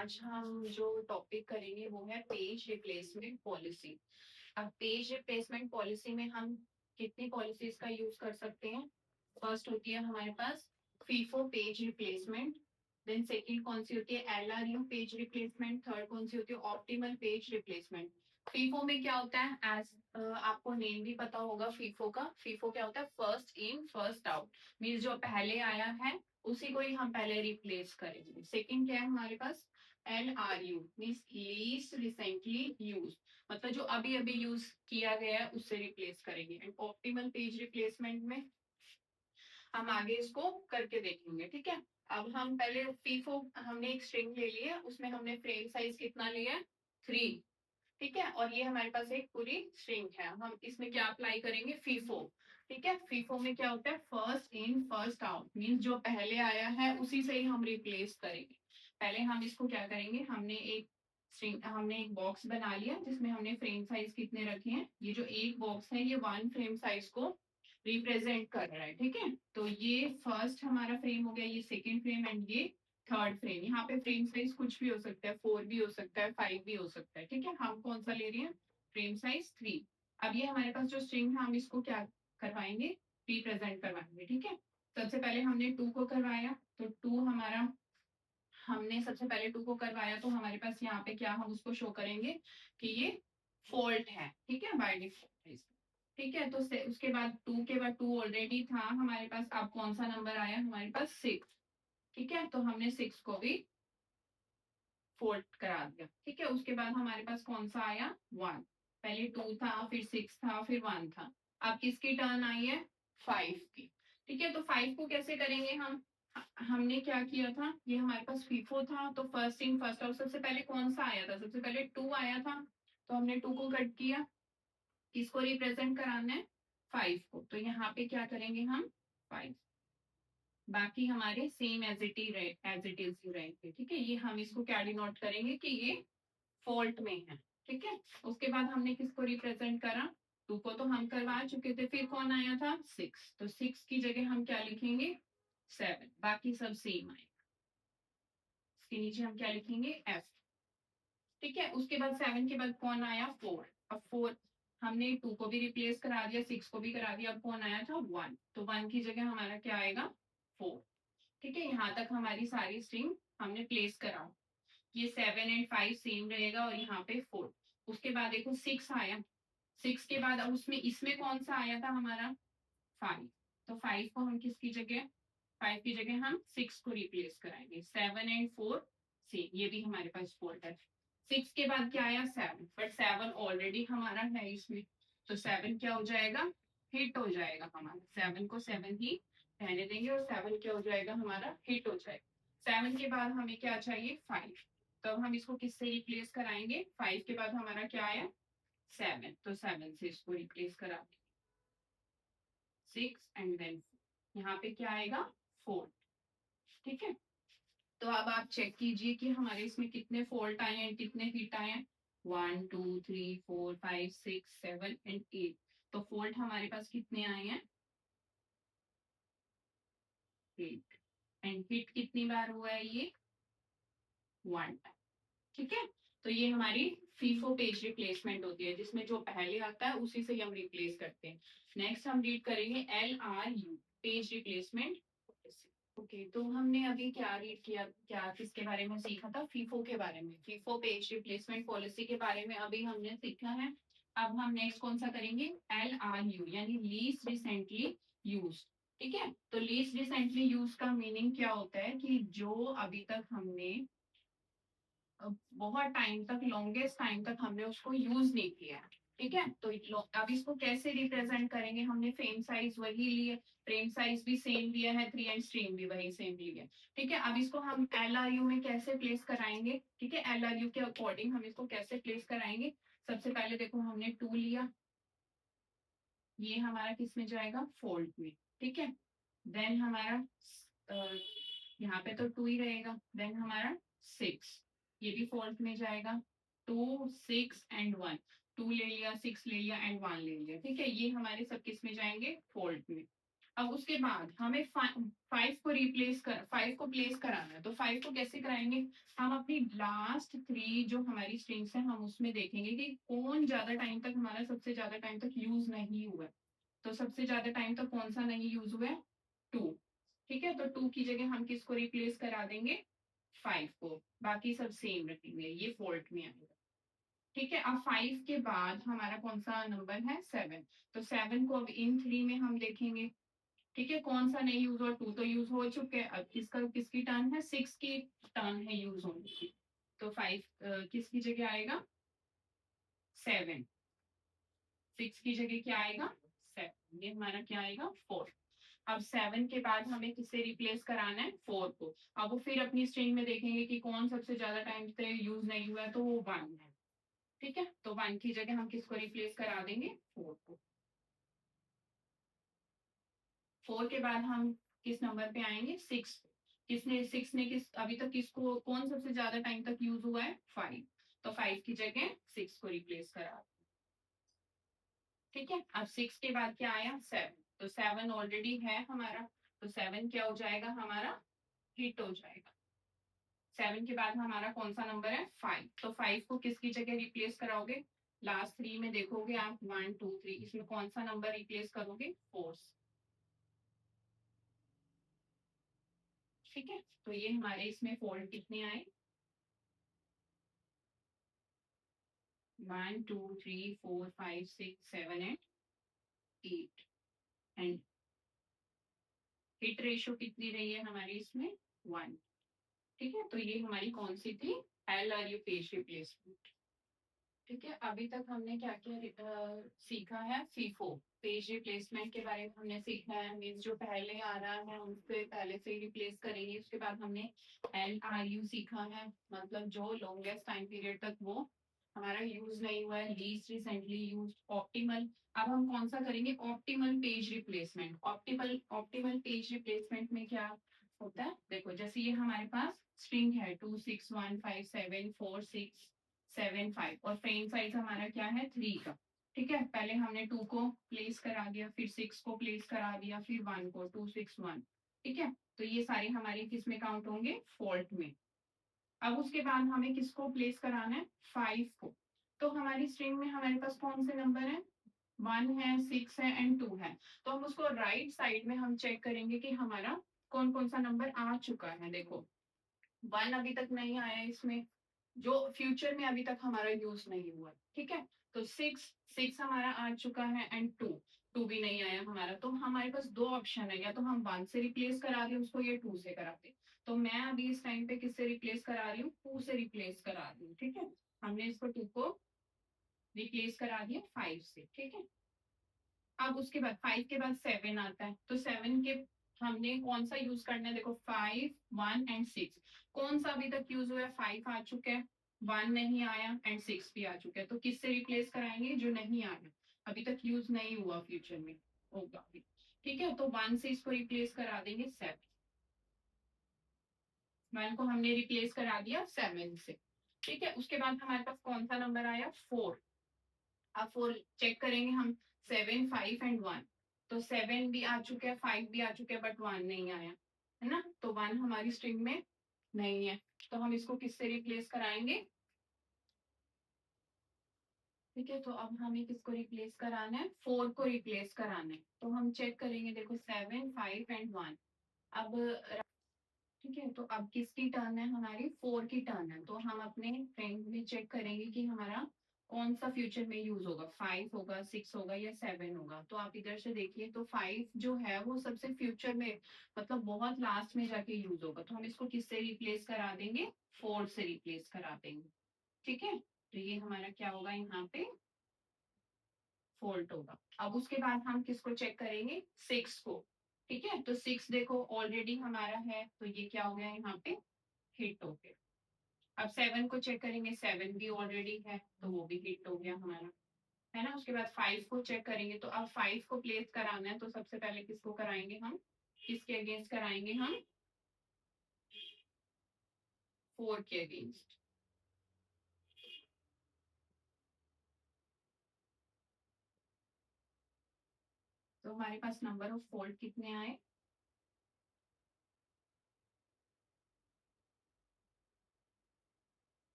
आज हम जो टॉपिक करेंगे वो है पेज रिप्लेसमेंट पॉलिसी। अब पेज रिप्लेसमेंट पॉलिसी में हम कितनी पॉलिसीज का यूज कर सकते हैं। फर्स्ट होती है हमारे पास FIFO page replacement. Then second कौन सी होती है एलआरयू पेज रिप्लेसमेंट। थर्ड कौन सी होती है ऑप्टिमल पेज रिप्लेसमेंट। फीफो में क्या होता है एज आपको नेम भी पता होगा फीफो का। फीफो क्या होता है first in first out. Means जो पहले आया है उसी को ही हम पहले रिप्लेस करेंगे। सेकंड क्या है हमारे पास L R U means least recently use, मतलब जो अभी अभी यूज किया गया है उससे रिप्लेस करेंगे। एंड ऑप्टिमल पेज रिप्लेसमेंट में हम आगे इसको करके देखेंगे। ठीक है, अब हम पहले फीफो हमने एक स्ट्रिंग ले लिया, उसमें हमने फ्रेम साइज कितना लिया है 3। ठीक है, और ये हमारे पास एक पूरी स्ट्रिंग है। हम इसमें क्या अप्लाई करेंगे फीफो। ठीक है, फीफो में क्या होता है first in first out means जो पहले आया है उसी से ही हम रिप्लेस करेंगे। पहले हम इसको क्या करेंगे, हमने एक बॉक्स बना लिया जिसमें हमने फ्रेम साइज कितने रखे हैं। ये जो एक बॉक्स है ये 1 फ्रेम साइज को रिप्रेजेंट कर रहा है। ठीक है, तो ये फर्स्ट हमारा फ्रेम हो गया, ये सेकेंड फ्रेम एंड ये थर्ड फ्रेम। यहाँ पे फ्रेम साइज कुछ भी हो सकता है, 4 भी हो सकता है, 5 भी हो सकता है। ठीक है, हम कौन सा ले रहे हैं फ्रेम साइज 3। अब ये हमारे पास जो स्ट्रिंग है हम इसको क्या करवाएंगे रिप्रेजेंट करवाएंगे। ठीक है, सबसे पहले हमने 2 को करवाया तो 2 हमारा हमने सबसे पहले 2 को करवाया तो हमारे पास यहाँ पे क्या हम उसको शो करेंगे कि ये फॉल्ट है। ठीक है, बाय डिफॉल्ट। ठीक है, तो उसके बाद 2 के बाद 2 ऑलरेडी था हमारे पास। अब कौन सा नंबर आया हमारे पास 6। ठीक है, तो हमने 6 को भी फोल्ड करा दिया। ठीक है, उसके बाद हमारे पास कौन सा आया 1। पहले 2 था फिर 6 था फिर 1 था। अब किसकी टर्न आई है 5 की। ठीक है, तो 5 को कैसे करेंगे हम। हमने क्या किया था, ये हमारे पास फीफो था तो फर्स्ट इन फर्स्ट आउट। सबसे पहले कौन सा आया था, सबसे पहले 2 आया था तो हमने 2 को कट किया। किसको रिप्रेजेंट कराना है 5 को, तो यहाँ पे क्या करेंगे हम 5। बाकी हमारे सेम एज इट इज ही रहेंगे। ठीक है, ये हम इसको क्या डिनोट करेंगे कि ये फॉल्ट में है। ठीक है, उसके बाद हमने किसको रिप्रेजेंट करा 2 को तो हम करवा चुके थे, फिर कौन आया था 6। तो 6 की जगह हम क्या लिखेंगे 7। बाकी सब सेम आएगा, इसके नीचे हम क्या लिखेंगे एफ। ठीक है, उसके बाद 7 के बाद कौन आया 4। अब 4 हमने 2 को भी रिप्लेस करा दिया 6 को भी करा दिया। अब कौन आया था 1, तो 1 की जगह हमारा क्या आएगा 4। ठीक है, यहाँ तक हमारी सारी स्ट्रिंग हमने प्लेस करा। ये 7 एंड 5 सेम रहेगा और यहाँ पे 4। उसके बाद देखो 6 आया, 6 के बाद अब उसमें इसमें कौन सा आया था हमारा 5। तो 5 को हम किसकी जगह 5 की जगह हम 6 को रिप्लेस कराएंगे। 7 एंड 4 सेम, ये भी हमारे पास 4 है। 6 के बाद क्या आया 7, बट 7 ऑलरेडी हमारा है इसमें, तो 7 क्या हो जाएगा हिट हो जाएगा हमारा। 7 को 7 ही रहने देंगे और 7 क्या हो जाएगा हमारा हिट हो जाएगा। 7 के बाद हमें क्या चाहिए 5, तो अब हम इसको किससे रिप्लेस कराएंगे 5 के बाद हमारा क्या आया 7, तो 7 से इसको रिप्लेस करा 6 एंड देन यहाँ पे क्या आएगा 4। ठीक है, तो अब आप चेक कीजिए कि हमारे इसमें कितने फॉल्ट आए हैं कितने हिट आए हैं 1 2 3 4 5 6 7 एंड 8। तो फॉल्ट हमारे पास कितने आए हैं 8 एंड हिट कितनी बार हुआ है ये 1 टाइम। ठीक है, तो ये हमारी फीफो पेज रिप्लेसमेंट होती है जिसमें जो पहले आता है उसी से हम रिप्लेस करते हैं। नेक्स्ट हम रीड करेंगे LRU पेज रिप्लेसमेंट। ओके, तो हमने अभी क्या रीड किया, क्या किसके बारे में सीखा था फीफो के बारे में, फीफो पेज रिप्लेसमेंट पॉलिसी के बारे में अभी हमने सीखा है। अब हम नेक्स्ट कौन सा करेंगे LRU यानी लीस्ट रिसेंटली यूज। ठीक है, तो लीस्ट रिसेंटली यूज का मीनिंग क्या होता है कि जो अभी तक हमने बहुत टाइम तक लॉन्गेस्ट टाइम तक हमने उसको यूज नहीं किया है। ठीक है, तो अब इसको कैसे रिप्रेजेंट करेंगे, हमने फ्रेम साइज वही लिए, फ्रेम साइज भी सेम लिया है 3 एंड स्ट्रिंग भी वही सेम लिया है। ठीक है, अब इसको हम LRU में कैसे प्लेस कराएंगे। ठीक है, LRU के अकॉर्डिंग हम इसको कैसे प्लेस कराएंगे। सबसे पहले देखो हमने 2 लिया, ये हमारा किस में जाएगा फोल्ड में। ठीक है, देन हमारा यहाँ पे तो 2 ही रहेगा, देन हमारा 6 ये भी फोल्ड में जाएगा। 2 6 एंड 1, 2 ले लिया 6 ले लिया एंड 1 ले लिया। ठीक है, ये हमारे सब किस में जाएंगे फोल्ड में। अब उसके बाद हमें 5 को रिप्लेस कर 5 को प्लेस कराना है, तो 5 को कैसे कराएंगे? हम अपनी लास्ट 3 जो हमारी स्ट्रिंग्स हैं हम उसमें देखेंगे कि कौन ज्यादा टाइम तक हमारा सबसे ज्यादा टाइम तक यूज नहीं हुआ है। तो सबसे ज्यादा टाइम तक कौन सा नहीं यूज हुआ है? 2। ठीक है, तो 2 की जगह हम किसको रिप्लेस करा देंगे? 5 को। बाकी सब सेम रखेंगे, ये फोल्ट में आएगा। ठीक है, अब 5 के बाद हमारा कौन सा नंबर है? 7। तो 7 को अब इन 3 में हम देखेंगे। ठीक है, कौन सा नहीं यूज हुआ? 2 तो यूज हो चुके हैं। अब किसका किसकी टर्न है? 6 की टर्न है यूज होने की। तो 5 किसकी जगह आएगा? 7। 6 की जगह क्या आएगा? 7। ये हमारा क्या आएगा? 4। अब 7 के बाद हमें किससे रिप्लेस कराना है? 4 को। अब वो फिर अपनी स्ट्रिंग में देखेंगे कि कौन सबसे ज्यादा टाइम से यूज नहीं हुआ है, तो वो 1 है। ठीक है, तो 1 की जगह हम किसको रिप्लेस करा देंगे? 4 को। 4 के बाद हम किस नंबर पे आएंगे? 6। किसने 6 ने किस अभी तक किसको कौन सबसे ज्यादा टाइम तक यूज हुआ है? 5। तो 5 की जगह 6 को रिप्लेस करा। ठीक है, अब 6 के बाद क्या आया? 7। तो 7 ऑलरेडी है हमारा, तो 7 क्या हो जाएगा हमारा? हिट हो जाएगा। 7 के बाद हमारा कौन सा नंबर है? 5। तो 5 को किसकी जगह रिप्लेस कराओगे? लास्ट 3 में देखोगे आप 1 2 3, इसमें कौन सा नंबर रिप्लेस करोगे? 4। ठीक है, तो ये हमारे इसमें फोल्ड कितने आए? 1 2 3 4 5 6 7 एंड 8। एंड हिट रेशियो कितनी रही है हमारी इसमें? 1। ठीक है, तो ये हमारी कौन सी थी? L R you page replacement. ठीक है, अभी तक हमने क्या क्या सीखा है? फीफो पेज रिप्लेसमेंट के बारे में हमने सीखा है। मीन्स जो पहले आ रहा है उसके पहले से रिप्लेस करेंगे। उसके बाद हमने एल आर यू सीखा है, मतलब जो लॉन्गेस्ट टाइम पीरियड तक वो हमारा यूज नहीं हुआ है, लीस्ट रिसेंटली यूज। ऑप्टिमल, अब हम कौन सा करेंगे? Optimal page replacement. Optimal optimal page replacement में क्या होता है? देखो, जैसे ये हमारे पास स्ट्रिंग है 2 6 1 5 7 4 6 7 5 और फ्रेम साइज हमारा क्या है? 3 का। ठीक है, पहले हमने 2 को प्लेस करा दिया, फिर 6 को प्लेस करा दिया, फिर 1 को, 2 6 1। ठीक है, तो ये सारे हमारे किस में काउंट होंगे? फॉल्ट में। अब उसके बाद हमें किसको प्लेस कराना है? 5 को। तो हमारी स्ट्रिंग में हमारे पास कौन से नंबर है? 1 है, 6 है एंड 2 है। तो हम उसको राइट साइड में हम चेक करेंगे कि हमारा कौन कौन सा नंबर आ चुका है। देखो, 1 अभी तक नहीं आया इसमें, जो फ्यूचर में अभी तक हमारा यूज नहीं हुआ। ठीक है, तो 6 हमारा आ चुका है एंड 2 भी नहीं आया हमारा। तो हमारे पास दो ऑप्शन है, या तो हम 1 से रिप्लेस करा दें उसको या 2 से करा दें। तो मैं अभी इस टाइम पे किससे रिप्लेस करा रही हूँ? 2 से रिप्लेस करा रही हूँ। ठीक है, हमने इसको 2 को रिप्लेस करा दिया 5 से। ठीक है, अब उसके बाद 5 के बाद 7 आता है, तो 7 के हमने कौन सा यूज करना है? देखो, 5 1 एंड 6 कौन सा अभी तक यूज हुआ है? 5 आ चुका है, 1 नहीं आया एंड 6 भी आ चुका है। तो किससे रिप्लेस कराएंगे? जो नहीं आया, अभी तक यूज नहीं हुआ, फ्यूचर में होगा अभी। ठीक है, तो 1 से इसको रिप्लेस करा देंगे 7। 1 को हमने रिप्लेस करा दिया 7 से। ठीक है, उसके बाद हमारे पास कौन सा नंबर आया? 4। अब 4 चेक करेंगे हम, 7 5 एंड 1। तो 7 भी आ चुके हैं, 5 भी आ चुके हैं, बट 1 नहीं आया, है ना? तो 1 हमारी स्ट्रिंग में नहीं है, तो हम इसको किससे रिप्लेस कराएंगे? ठीक है, तो अब हमें किसको रिप्लेस कराना है? 4 को रिप्लेस कराना है। तो हम चेक करेंगे, देखो 7 5 एंड 1। अब ठीक है, तो अब किसकी टर्न है? हमारी 4 की टर्न है। तो हम अपने फ्रेंड में चेक करेंगे कि हमारा कौन सा फ्यूचर में यूज होगा, 5 होगा, 6 होगा या 7 होगा। तो आप इधर से देखिए, तो 5 जो है वो सबसे फ्यूचर में, मतलब बहुत लास्ट में जाके यूज होगा। तो हम इसको किससे रिप्लेस करा देंगे? 4 से रिप्लेस करा देंगे। ठीक है, तो ये हमारा क्या होगा? यहाँ पे फोल्ट होगा। अब उसके बाद हम किसको चेक करेंगे? 6 को। ठीक है, तो 6 देखो ऑलरेडी हमारा है, तो ये क्या हो गया? यहाँ पे हिट हो गया। अब 7 को चेक करेंगे, 7 भी ऑलरेडी है, तो वो भी हिट हो गया हमारा, है ना? उसके बाद 5 को चेक करेंगे, तो अब 5 को प्लेस कराना है, तो सबसे पहले किसको कराएंगे हम? किसके अगेंस्ट कराएंगे हम? 4 के अगेंस्ट। तो तो हमारे पास नंबर ऑफ फॉल्ट कितने आए?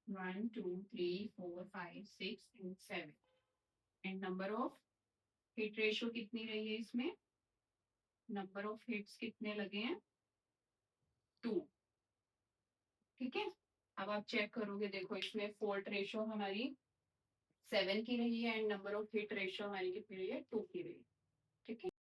1 2 3 4 5 6 and 7 and number of hit ratio कितनी रही है इसमें? नंबर ऑफ हिट्स कितने लगे हैं? 2। ठीक है, अब आप चेक करोगे, देखो इसमें फॉल्ट रेशियो हमारी 7 की रही है and number of hit ratio हमारी कितनी रही है? 2 की रही है। ठीक है।